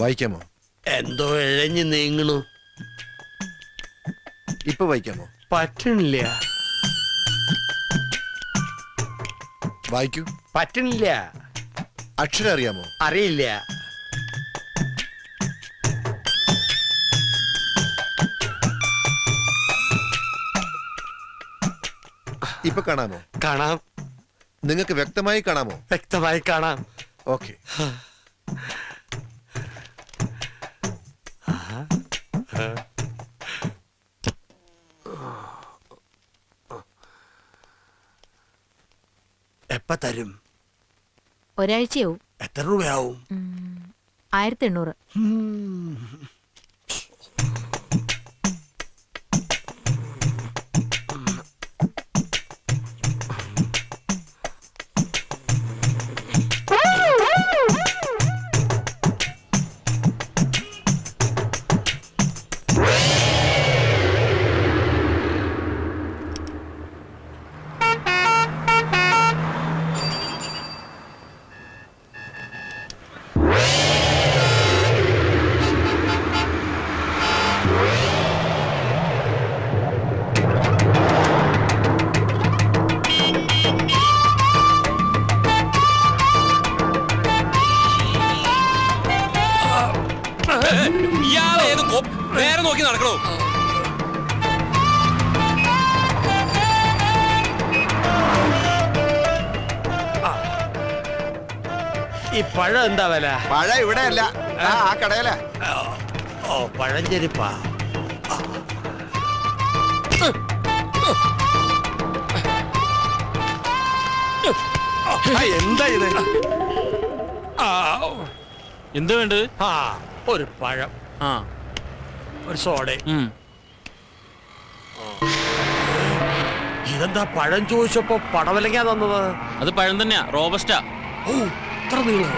വായിക്കാമോ? എന്തോ ഇഴഞ്ഞു നീങ്ങണു. ഇപ്പൊ വായിക്കാമോ? പറ്റണില്ല. വായിക്കൂ. പറ്റണില്ല. അക്ഷരം അറിയാമോ? അറിയില്ല. ഇപ്പൊ കാണാമോ? കാണാം. നിങ്ങൾക്ക് വ്യക്തമായി കാണാമോ? വ്യക്തമായി കാണാം. ഓക്കെ. എപ്പ തരും? ഒരാഴ്ചയാവും. എത്ര രൂപയാവും? 1800. നേരെ നോക്കി നടക്കണോ? ഈ പഴം എന്താ വില? പഴം ഇവിടെ അല്ല, ആ കടയില. ഓ, പഴഞ്ചെരിപ്പാ. എന്താ ഇത്? എന്ത് വേണ്ട? ആ, ഒരു പഴം, ഒരു സോഡ. ഇതെന്താ പഴം ചോദിച്ചപ്പോ പടവലങ്ങാ തന്നത്? അത് പഴം തന്നെയാ, റോബസ്റ്റാ. ഓ, ഇത്ര നീളം.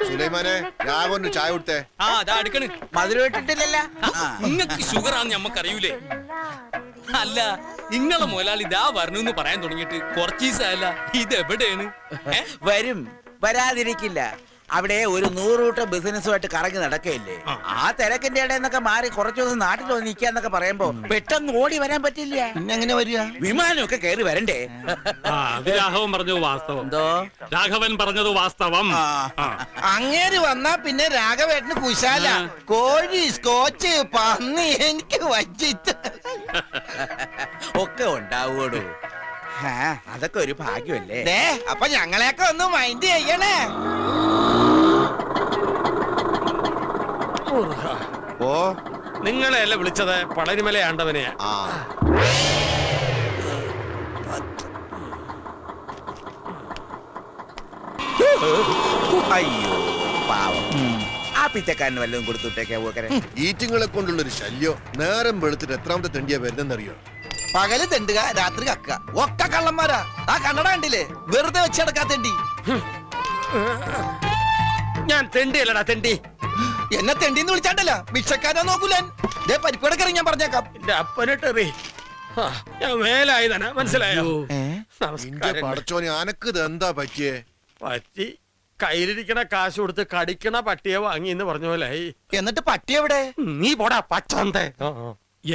സുലൈമാനെ, രാഘവന് ചായ കൊടുത്തേ. മധുരം ഇട്ടിട്ടില്ലല്ലോ. നിങ്ങക്ക് ഷുഗർ ആണെന്ന് ഞമ്മക്കറിയൂലേ? അല്ല, നിങ്ങളെ മുതലാളി ഇതാ വരണമെന്ന് പറയാൻ തുടങ്ങിയിട്ട് കുറച്ച് ദിവസമല്ല. ഇത് എവിടെയാണ്? വരും, വരാതിരിക്കില്ല. അവിടെ ഒരു 100 കൂട്ടം ബിസിനസ്സുമായിട്ട് കറങ്ങി നടക്കയില്ലേ? ആ തിരക്കിന്റെ ഇടയിൽ മാറി കുറച്ചു ദിവസം നാട്ടിൽ വന്ന് നിൽക്കാന്നൊക്കെ പറയുമ്പോ പെട്ടെന്ന് ഓടി വരാൻ പറ്റില്ല. പിന്നെ എങ്ങനെ വരിക? വിമാനമൊക്കെ കയറി വരണ്ടേ? രാഘവൻ പറഞ്ഞത് വാസ്തവം. എന്തോ രാഘവൻ പറഞ്ഞത് വാസ്തവം. അങ്ങേര് വന്നാ പിന്നെ രാഘവേട്ടന് കുശാല. കോഴി, സ്കോച്ച്, പന്നി എനിക്ക് വച്ചിട്ട് ഒക്കെ ഉണ്ടാവൂടൂ. അതൊക്കെ ഒരു ഭാഗ്യമല്ലേ? അപ്പൊ ഞങ്ങളെയൊക്കെ ഒന്ന് മൈൻഡ് ചെയ്യണേ. ഓ, നിങ്ങളെയല്ല വിളിച്ചത്, പളനിമല ആണ്ടവനെയാ. അയ്യോ പാവം, ആ പിച്ചക്കാരന് വല്ലതും കൊടുത്തുട്ടേക്കാ പോക്കരെ. ഈറ്റിങ്ങളെ കൊണ്ടുള്ളൊരു ശല്യം. നേരം വെളുത്തിട്ട് എത്രാമത്തെ തെണ്ടിയാ വരുന്നെന്നറിയോ? പകല് തെണ്ടുക, രാത്രി കക്ക, ഒക്കെ കള്ളന്മാരാ. ആ കണ്ണട കണ്ടില്ലേ? വെറുതെ വെച്ചെടുക്കാ തെണ്ടി. ഞാൻ തെണ്ടിയല്ലടാ തെണ്ടി. എന്നെ തെണ്ടിന്ന് വിളിച്ചാണ്ടല്ല, ഭിക്ഷക്കാരാ നോക്കൂലൻ. പരിപ്പടക്കറി ഞാൻ പറഞ്ഞേക്കാം. എന്റെ അപ്പനിട്ടെറി. ഞാൻ മേലായി തന്നെ, മനസ്സിലായോ? പടച്ചോനെ, അനക്ക് ഇത് എന്താ പറ്റിയേ? പറ്റി കയ്യിലിരിക്കണ കാശ് കൊടുത്ത് കടിക്കണ പട്ടിയെ വാങ്ങി എന്ന് പറഞ്ഞ പോലായി. എന്നിട്ട് പട്ടി എവിടെ? നീ പോടാ പച്ചാന്തേ.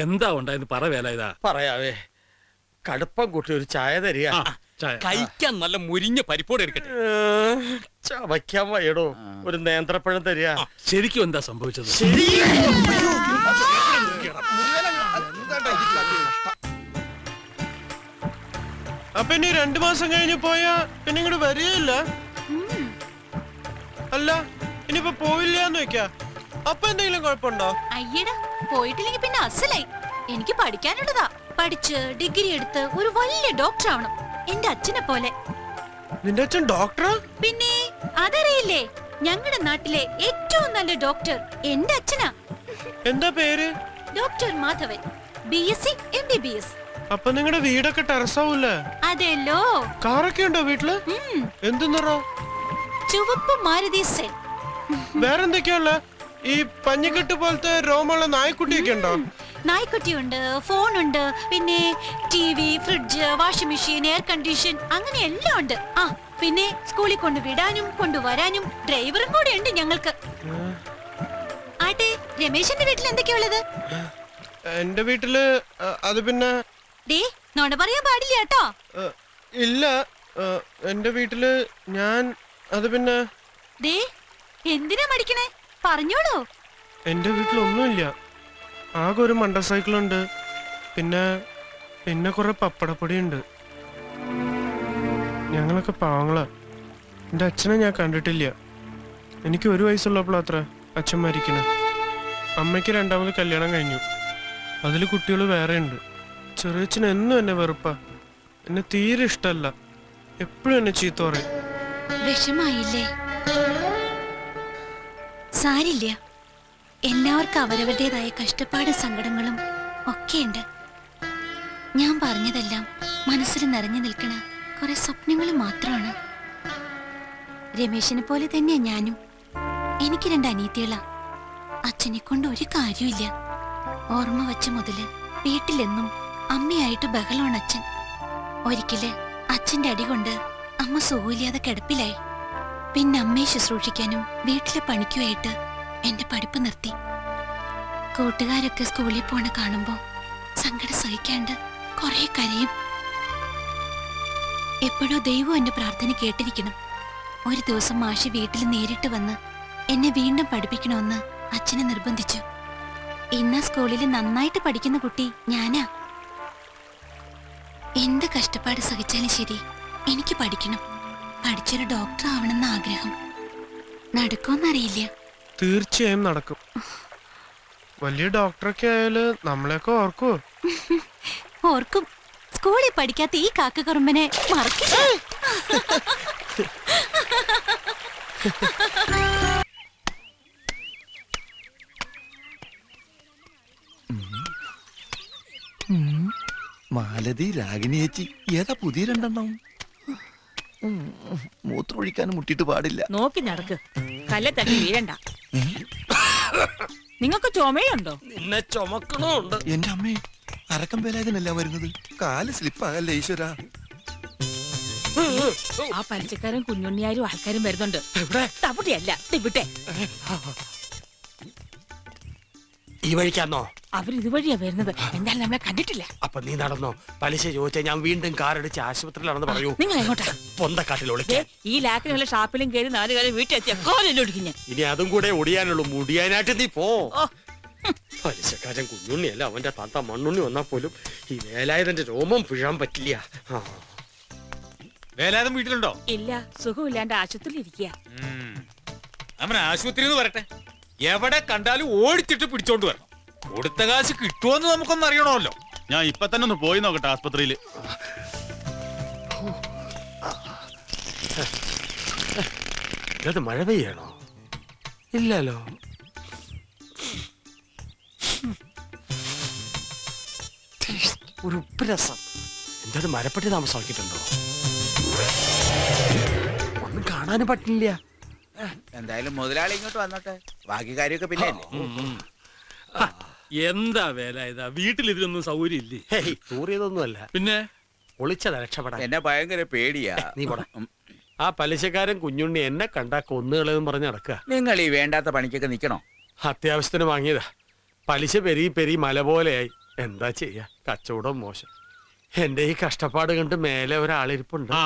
എന്താ ഉണ്ടായെന്ന് പറ വേല. ഇതാ പറയാവേ, കടുപ്പം കൂട്ടി ഒരു ചായ തരിക. കഴിക്കാൻ നല്ല മുരിഞ്ഞ പരിപ്പോടെ എടുക്കട്ടെ. ചവയ്ക്കാൻ വയ്യടോ, ഒരു നേന്ത്രപ്പഴം തരിക. ശരിക്കും എന്താ സംഭവിച്ചത്? അപ്പൊ ഇനി 2 മാസം കഴിഞ്ഞ് പോയാ പിന്നെ ഇങ്ങോട്ട് വരികയില്ല. അല്ല, ഇനിയിപ്പോ പോവില്ലാന്ന് വെക്കാ. അപ്പൊ എന്തെങ്കിലും കുഴപ്പമുണ്ടോ? അയ്യടാ, പോയിട്ടില്ലെങ്കിൽ പിന്നെ അസലായി. എനിക്ക് പഠിക്കാനുള്ളതാ. പഠിച്ച് ഡിഗ്രി എടുത്ത് ഒരു വലിയ ഡോക്ടർ ആവണം, എന്റെ അച്ഛനെ പോലെ. നിന്റെ അച്ഛൻ ഡോക്ടറാ? പിന്നെ അതറിയില്ലേ? ഞങ്ങളുടെ നാട്ടിലെ ഏറ്റവും നല്ല ഡോക്ടർ എന്റെ അച്ഛനാ. എന്താ പേര്? Doctor Madhavan, BSc MBBS. അപ്പൊ നിങ്ങളുടെ വീടൊക്കെ ടെറസാവൂല്ലേ? അതെല്ലോ. കാറൊക്കെ ഉണ്ടോ വീട്ടില്? എന്ത് നിറ? ചുവപ്പ് മാരുതി സെൻ. വേറെന്തൊക്കെയുള്ള? ഈ പഞ്ഞിക്കെട്ട് പോലത്തെ രോമുള്ള നായ്ക്കുട്ടിയൊക്കെ ഉണ്ടോ? നായ്ക്കുട്ടിയുണ്ട്, ഫോണുണ്ട്, പിന്നെ TV, fridge, washing machine, air condition, അങ്ങനെ എല്ലാം ഉണ്ട്. ആ പിന്നെ സ്കൂളിൽ കൊണ്ടുവിടാനും കൊണ്ടുവരാനും ഡ്രൈവറും കൂടെ ഉണ്ട് ഞങ്ങൾക്ക്. ആട്ടെ, രമേശന്റെ വീട്ടിൽ എന്തൊക്കെയുള്ളത്? എന്റെ വീട്ടില് അത് പിന്നെ ഡേ നോണ പറയാൻ പാടില്ല കേട്ടോ. ഇല്ല. എന്റെ വീട്ടില് ഞാൻ അത് പിന്നെ ദേ എന്തിനാ മടിക്കണേ? പറഞ്ഞോളൂ. എന്റെ വീട്ടിലൊന്നുമില്ല. ആകെ ഒരു മണ്ട സൈക്കിളുണ്ട്, പിന്നെ പിന്നെ കുറെ പപ്പടപ്പൊടിയുണ്ട്. ഞങ്ങളൊക്കെ പാവങ്ങളാ. എന്റെ അച്ഛനെ ഞാൻ കണ്ടിട്ടില്ല. എനിക്ക് 1 വയസ്സുള്ളപ്പോഴത്ര അച്ഛൻ മരിക്കണേ. അമ്മയ്ക്ക് 2ാമത് കല്യാണം കഴിഞ്ഞു. അതിൽ കുട്ടികൾ വേറെ ഉണ്ട്. ചെറിയച്ഛൻ എന്നും എന്നെ വെറുപ്പാ. എന്നെ തീരെ ഇഷ്ടമല്ല. എപ്പോഴും എന്നെ ചീത്ത പറയും. വിഷമായില്ലേ? സാരില്ല, എല്ലാവർക്കും അവരവരുടേതായ കഷ്ടപ്പാടും സങ്കടങ്ങളും ഒക്കെയുണ്ട്. ഞാൻ പറഞ്ഞതെല്ലാം മനസ്സിൽ നിറഞ്ഞു നിൽക്കണ കുറെ സ്വപ്നങ്ങൾ മാത്രമാണ്. രമേശിനെ പോലെ തന്നെയാ ഞാനും. എനിക്ക് 2 അനിയത്തികളാ. അച്ഛനെ കൊണ്ട് ഒരു കാര്യമില്ല. ഓർമ്മ വച്ച മുതല് വീട്ടിലെന്നും അമ്മയായിട്ട് ബഹളമാണ് അച്ഛൻ. ഒരിക്കല് അച്ഛന്റെ അടി കൊണ്ട് അമ്മ സുഖമില്ലാതെ കിടപ്പിലായി. പിന്നെ അമ്മയെ ശുശ്രൂഷിക്കാനും വീട്ടിലെ പണിക്കുമായിട്ട് എന്റെ പഠിപ്പ് നിർത്തി. കൂട്ടുകാരൊക്കെ സ്കൂളിൽ പോണ കാണുമ്പോ സങ്കടം സഹിക്കാണ്ട് കുറെ കരയും. എപ്പോഴോ ദൈവം എന്റെ പ്രാർത്ഥന കേട്ടിരിക്കണം. ഒരു ദിവസം മാഷി വീട്ടിൽ നേരിട്ട് വന്ന് എന്നെ വീണ്ടും പഠിപ്പിക്കണമെന്ന് അച്ഛനെ നിർബന്ധിച്ചു. ഇന്ന സ്കൂളിൽ നന്നായിട്ട് പഠിക്കുന്ന കുട്ടി ഞാനാ. എന്ത് കഷ്ടപ്പാട് സഹിച്ചാലും ശരി, എനിക്ക് പഠിക്കണം. പഠിച്ചൊരു ഡോക്ടർ ആവണമെന്ന ആഗ്രഹം. നടക്കുമെന്നറിയില്ല. തീർച്ചയായും നടക്കും. വലിയ ഡോക്ടറൊക്കെ ആയാല് നമ്മളെയൊക്കെ ഓർക്കുവോ? ഓർക്കും. സ്കൂളിൽ പഠിക്കാത്ത ഈ കാക്കകറുമ്പനെ മറക്കില്ല. മാലതി, രാഗിണി ചേച്ചി, ഏതാ പുതിയ 2 മൂത്രമൊഴിക്കാനും മുട്ടിട്ട് പാടില്ല. നോക്കി നടക്ക്, കല്ലെ തട്ടി വീഴണ്ട. നിങ്ങൾക്ക് ചുമയുണ്ടോ? നിന്നെ ചുമക്കണുണ്ട്. എന്റെ അമ്മേ, അരക്കം വേലായതിനല്ല വരുന്നത്. കാല് സ്ലിപ്പാകല്ലേ ഈശ്വര. ആ പലിശക്കാരും കുഞ്ഞുണ്ണിയാരും ആൾക്കാരും വരുന്നുണ്ട്. തപ്പുട്ടിയല്ല, ഇവിടെ ഈ വഴിക്കാന്നോ? അവരിതുവഴിയാ വരുന്നത്. എന്തായാലും നമ്മളെ കണ്ടിട്ടില്ല. അപ്പൊ നീ നടന്നോ? പലിശ ചോദിച്ചാൽ ഞാൻ വീണ്ടും കാറടിച്ച് ആശുപത്രിയിലാണെന്ന് പറയൂ. നിങ്ങൾ എങ്ങോട്ടാ? പൊന്തക്കാട്ടിൽ ഒളിക്കാൻ. ഈ ലാക്കിനുള്ള ഷാപ്പിലും കയറി 4 കാലം വീട്ടിലെത്തിയ കോലെല്ലാം ഒടിക്കും ഞാൻ. ഇനി അതും കൂടെ ഒടിയാനുള്ളൂ. മുടിയാനായിട്ട് നീ പോ. പലിശക്കാരൻ കുഞ്ഞുണ്ണിയല്ല, അവന്റെ താത്ത മണ്ണുണ്ണി വന്നാ പോലും ഈ വേലായുധന്റെ രോമം പിഴാൻ പറ്റില്ല. വേലായുധം വീട്ടിലുണ്ടോ? ഇല്ല, സുഖമില്ലാണ്ട് ആശുപത്രിയിൽ ഇരിക്കുക. അവൻ ആശുപത്രിയിൽ വരട്ടെ. എവിടെ കണ്ടാലും ഓടിച്ചിട്ട് പിടിച്ചോണ്ട് വരണം. കൊടുത്ത കാശ് കിട്ടുമോന്ന് നമുക്കൊന്നും അറിയണമല്ലോ. ഞാൻ ഇപ്പൊ തന്നെ ഒന്ന് പോയി നോക്കട്ടെ ആസ്പത്രിയില്. അത് മഴ പെയ്യണോ? ഇല്ലല്ലോ. ഒരു ഉപ്പുരസം. എന്തായാലും മരപ്പെട്ടി താമസമാക്കിയിട്ടുണ്ടോ? ഒന്നും കാണാനും പറ്റില്ല. എന്തായാലും മുതലാളി ഇങ്ങോട്ട് വന്നോട്ടെ. ബാക്കി കാര്യമൊക്കെ പിന്നെ എന്താ വേല ഇതാ? വീട്ടിലിരുന്നൊന്നും സൗകര്യം ഇല്ലേ? തൂറിയതൊന്നുമല്ല, പിന്നെ ഒളിച്ചതാ രക്ഷപ്പെടാൻ. എന്നെ ഭയങ്കര പേടിയാ. നീ പോടാ. ആ പലിശക്കാരൻ കുഞ്ഞുണ്ണി എന്നെ കണ്ടാ കൊന്നുകളെന്ന് പറഞ്ഞ് നടക്കുക. നിങ്ങൾ ഈ വേണ്ടാത്ത പണിക്കൊക്കെ നിക്കണോ? അത്യാവശ്യത്തിന് വാങ്ങിയതാ. പലിശ പെരി മല പോലെയായി. എന്താ ചെയ്യാ, കച്ചവടം മോശം. എന്റെ ഈ കഷ്ടപ്പാട് കണ്ട് മേലെ ഒരാളിരിപ്പുണ്ട്. ആ,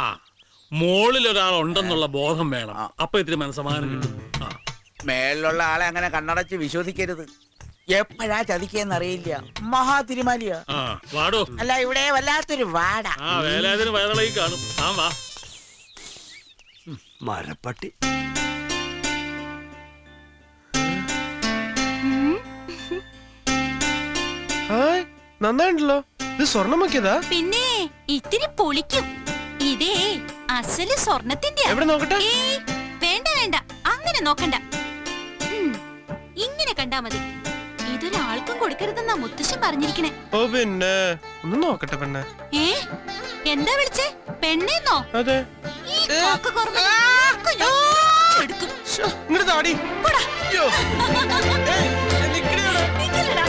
മോളിൽ ഒരാളുണ്ടെന്നുള്ള ബോധം വേണം. അപ്പൊ ഇത്തിരി മനസ്സമാധാനം കിട്ടും. മേലുള്ള ആളെ അങ്ങനെ കണ്ണടച്ച് വിശ്വസിക്കരുത്. എപ്പോഴാ ചതിക്കെന്നറിയില്ല. മഹാതിരുമാലിയാ. വാടോ. അല്ല, ഇവിടെ വല്ലാത്തൊരു വാട. ആ വേലാതിന് വയറിളകി കാണും. ആ വാ. മരപ്പട്ടി. ഹായ്, നന്നായിട്ടുണ്ടല്ലോ. ഇത് സ്വർണ്ണമാക്കിയതാ? പിന്നെ ഇത്തിരി പൊളിക്കും. ഇതേ അസല് സ്വർണത്തിന്റെ. എവിടെ നോക്കട്ടെ? വേണ്ട വേണ്ട, ഒന്നിനെ നോക്കണ്ട. ഇങ്ങനെ കണ്ടാ മതി. ഇതൊരാൾക്കും കൊടുക്കരുതെന്നാ മുത്തശ്ശൻ പറഞ്ഞിരിക്കണേ. ഓ പിന്നെ ഒന്ന് നോക്കട്ടെ പെണ്ണെ. എന്താ വിളിച്ചേ? പെണ്ണേന്നോ? അതെ. ഈ കാക്കക്കോർമ്മ എടുക്കും. ഇങ്ങോട്ട് താടി. അയ്യോ. നിക്കല്ലെടാ.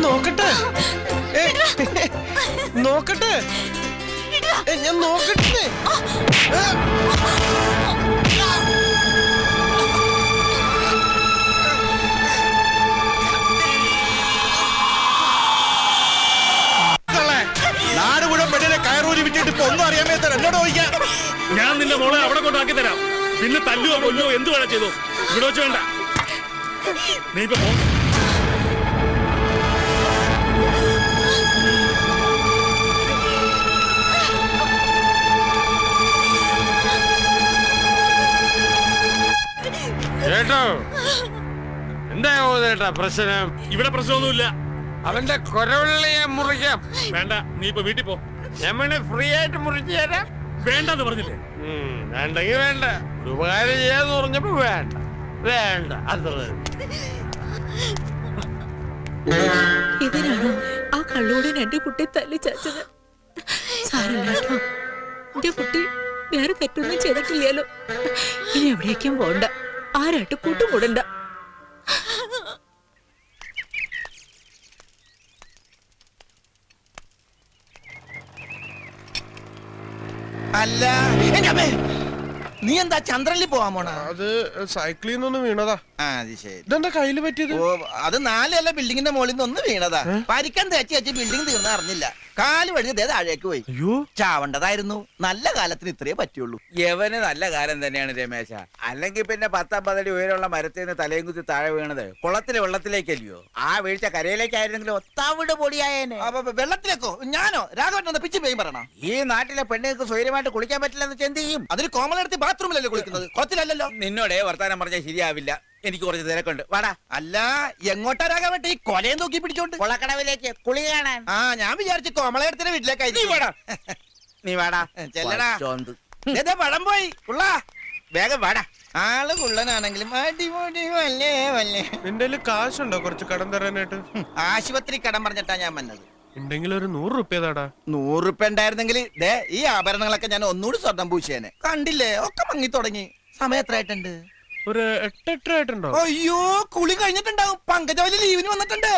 നോക്കട്ടെ നോക്കട്ടെ ഞാൻ നോക്കട്ടെ. നാട് മുഴുവൻ പെണ്ണിനെ കയറൂരി വിട്ടിട്ട് ഇപ്പൊ ഒന്നും അറിയാൻ മേത്ത എന്നോട് ചോദിക്കാം. ഞാൻ നിന്റെ മോളെ അവിടെ കൊണ്ടാക്കി തരാം. പിന്നെ തല്ലുവോ കൊല്ലോ എന്ത് വേണം ചെയ്തോ. ഇവിടെ വെച്ച് വേണ്ട. നീ ഇപ്പൊ പോ. ചേട്ടോ എന്തായോ ചേട്ടാ പ്രശ്നം? ഇവിടെ പ്രശ്നമൊന്നുമില്ല. അവന്റെ കൊരവള്ളിയെ മുറിക്കാം. വേണ്ട, നീ ഇപ്പൊ വീട്ടിൽ പോ. ഞാൻ ഫ്രീ ആയിട്ട് മുറിച്ചു തരാം. വേണ്ടെന്ന് പറഞ്ഞില്ലേ? വേണ്ടെങ്കിൽ വേണ്ട. ഒരു ഉപകാരം ചെയ്യാന്ന് പറഞ്ഞപ്പോ വേണ്ട വേണ്ട അത്ര. ഇതിനാണോ ആ കള്ളോടൻ എന്റെ കുട്ടി തല്ലി ചാച്ചത്? സാരമില്ലാട്ടോ, എന്റെ കുട്ടി വേറെ തെറ്റൊന്നും ചെയ്തിട്ടില്ലല്ലോ. ഇനി എവിടേക്കും പോണ്ട, ആരായിട്ട് കൂട്ടുകൂടണ്ട. അല്ല നീ എന്താ ചന്ദ്രനിൽ പോവാൻ പോണ? അത് സൈക്കിളിൽ നിന്നൊന്ന് വീണതാ. അത് ശരി. ഇതെന്താ കയ്യില് പറ്റിയത്? ഓ, അത് 4 അല്ല ബിൽഡിങ്ങിന്റെ മുകളിൽ നിന്ന് ഒന്ന് വീണതാ. പരിക്കാൻ തേച്ച് ബിൽഡിംഗ് തീർന്ന അറിഞ്ഞില്ല. കാല് വഴുതി താഴേക്ക് പോയി. അയ്യോ, ചാവണ്ടതായിരുന്നു. നല്ല കാലത്തിന് ഇത്രേ പറ്റുള്ളൂ. യവന് നല്ല കാലം തന്നെയാണ് രമേശ. അല്ലെങ്കിൽ പിന്നെ 10-50 അടി ഉയരമുള്ള മരത്തിൽ നിന്ന് തലയും കുത്തി താഴെ വീണത് കുളത്തിലെ വെള്ളത്തിലേക്കല്ലയോ? ആ വീഴ്ച കരയിലേക്കായിരുന്നെങ്കിലും ഒത്താവിട് പൊടിയായേനെ. വെള്ളത്തിലേക്കോ? ഞാനോ? രാഘവൻ പിച്ചു പേയും പറയണം. ഈ നാട്ടിലെ പെണ്ണുങ്ങൾക്ക് സ്വൈര്യമായിട്ട് കുളിക്കാൻ പറ്റില്ലെന്ന് എന്ത് ചെയ്യും? അതിന് കോമളെടുത്ത് ബാത്റൂമിലല്ലേ കുളിക്കുന്നത്, കുളത്തിലല്ലോ. നിന്നോടെ വർത്താനം പറഞ്ഞാൽ ശരിയാവില്ല. എനിക്ക് കുറച്ച് തിരക്കുണ്ട്. വാടാ. അല്ല, എങ്ങോട്ടാ രാഘവൻ ഈ കൊലയും തൂക്കി പിടിച്ചോണ്ട്? കൊളക്കടവിലേക്ക് കുളി കാണാൻ. ആ, ഞാൻ വിചാരിച്ചു കോമളയുടെ വീട്ടിലേക്കായി. നീ വാടാ. ചെല്ലടാ. പഴം പോയി. ഉള്ള വേഗം വാടാ. ആള് കുള്ളനാണെങ്കിലും അടിപൊളി വല്ലേ വല്ലേ. നിന്റെ കാശുണ്ടോ കുറച്ച് കടം തരാനായിട്ട്? ആശുപത്രി കടം പറഞ്ഞിട്ടാ ഞാൻ വന്നത്. ഉണ്ടെങ്കിൽ ഒരു 100 റുപ്യ താടാ. 100 റുപ്യ ഉണ്ടായിരുന്നെങ്കിൽ ഈ ആഭരണങ്ങളൊക്കെ ഞാൻ ഒന്നുകൂടി സ്വർണം പൂശിയേനെ. കണ്ടില്ലേ, ഒക്കെ മങ്ങി തുടങ്ങി. സമയം എത്രയായിട്ടുണ്ട്? ഒരു 8-8 ആയിട്ടുണ്ടോ? അയ്യോ, കുളി കഴിഞ്ഞിട്ടുണ്ടാവും. പങ്കജവലി ലീവിന് വന്നിട്ടുണ്ട്.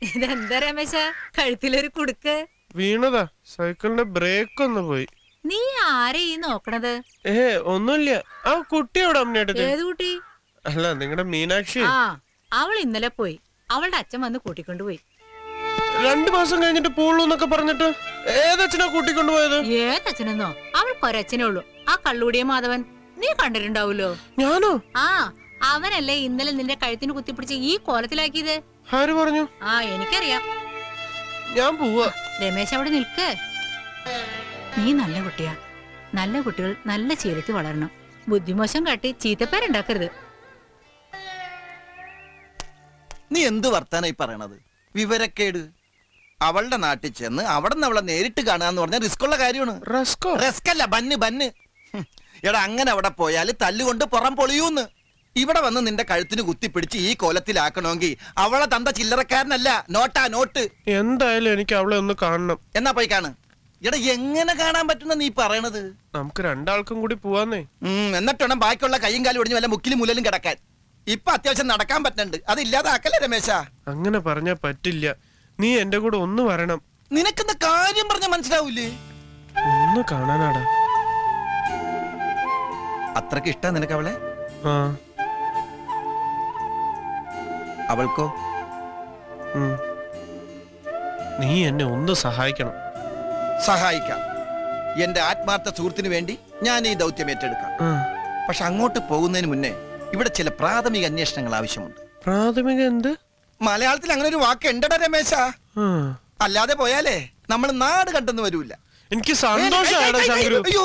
ഇതെന്താ രമേശ, കഴുത്തിലൊരു കുടുക്ക്? വീണതാ. സൈക്കിളിന്റെ ബ്രേക്ക് ഒന്ന് പോയി. നീ ആരെ ഈ നോക്കണത്? ഒന്നുമില്ല. ആ കുട്ടി എവിടെ അമ്മയുടെ? ഏത് കുട്ടി? അല്ല, നിങ്ങളുടെ മീനാക്ഷി. ആ, അവൾ ഇന്നലെ പോയി. അവളുടെ അച്ഛൻ വന്ന് കൂട്ടിക്കൊണ്ടുപോയി. 2 മാസം കഴിഞ്ഞിട്ട് പോളൂ എന്നൊക്കെ പറഞ്ഞിട്ട് ഏതച്ഛനാ കൂട്ടിക്കൊണ്ടുപോയത്? ഏതച്ഛനെന്നോ? അവൾക്കൊരച്ഛനേ ഉള്ളൂ, ആ കള്ളൂടിയ മാധവൻ. നീ കണ്ടിട്ടുണ്ടാവൂലോ. ഞാനോ? ആ, അവനല്ലേ ഇന്നലെ നിന്റെ കഴുത്തിന് കുത്തിപ്പിടിച്ച് ഈ കോലത്തിലാക്കിയത്. ആര് പറഞ്ഞു? ആ, എനിക്കറിയാം. ഞാൻ പോവാ. രമേശ് അവിടെ നിൽക്ക്. നീ നല്ല കുട്ടിയാ. നല്ല കുട്ടികൾ നല്ല ശീലത്തിൽ വളരണം. ബുദ്ധിമോശം കാട്ടി ചീത്തപ്പേരുണ്ടാക്കരുത്. നീ എന്ത് വർത്താനായി പറയണത്? വിവരക്കേട്. അവളുടെ നാട്ടിൽ ചെന്ന് അവിടെ നിന്ന് അവളെ നേരിട്ട് കാണാന്ന് പറഞ്ഞാൽ റിസ്ക് ഉള്ള കാര്യമാണ്. റിസ്ക് അല്ല, ബന്ന്. എടാ, അങ്ങനെ അവിടെ പോയാൽ തല്ലുകൊണ്ട് പുറം പൊളിയൂന്ന്. ഇവിടെ വന്ന് നിന്റെ കഴുത്തിന് കുത്തിപ്പിടിച്ച് ഈ കോലത്തിലാക്കണമെങ്കിൽ അവളെ തന്ത ചില്ലറക്കാരനല്ല, നോട്ടാ നോട്ട്. എന്തായാലും എനിക്ക് അവളെ ഒന്ന് കാണണം. എന്നാ പോയി കാണ്. എടാ, എങ്ങനെ കാണാൻ പറ്റുന്ന നീ പറയണത്? നമുക്ക് 2 ആൾക്കും കൂടി പോവാന്നേ. എന്നിട്ട് വേണം ബാക്കിയുള്ള കൈയും കാലും ഒടിഞ്ഞ് വല്ല മുക്കിലും മുലലും കിടക്കാൻ. ഇപ്പൊ അത്യാവശ്യം നടക്കാൻ പറ്റുന്നുണ്ട്. അത് ഇല്ലാതാക്കല്ലേ രമേശ? അങ്ങനെ പറഞ്ഞാ പറ്റില്ല. നീ എന്റെ കൂടെ ഒന്ന് വരണം. നിനക്കെന്താ കാര്യം പറഞ്ഞ മനസ്സിലാവൂലേ? ഒന്ന് കാണാനാടാ. അത്രക്ക് ഇഷ്ട നിനക്ക് അവളെ? ആ. അവൾക്കോ? നീ എന്നെ ഒന്ന് സഹായിക്കണം. സഹായിക്കാം. എന്റെ ആത്മാർത്ഥ സുഹൃത്തിന് വേണ്ടി ഞാൻ ഈ ദൗത്യം ഏറ്റെടുക്കാം. പക്ഷെ അങ്ങോട്ട് പോകുന്നതിന് മുന്നേ ഇവിടെ ചില പ്രാഥമിക അന്വേഷണങ്ങൾ ആവശ്യമുണ്ട്. പ്രാഥമിക എന്ത്? മലയാളത്തിൽ അങ്ങനെ ഒരു വാക്ക് ഉണ്ടടാ രമേശ. ആ. അല്ലാതെ പോയാലേ നമ്മൾ നാട് കണ്ടെന്ന് വരൂല. എനിക്ക് സന്തോഷായടാ ശങ്കരു. അയ്യോ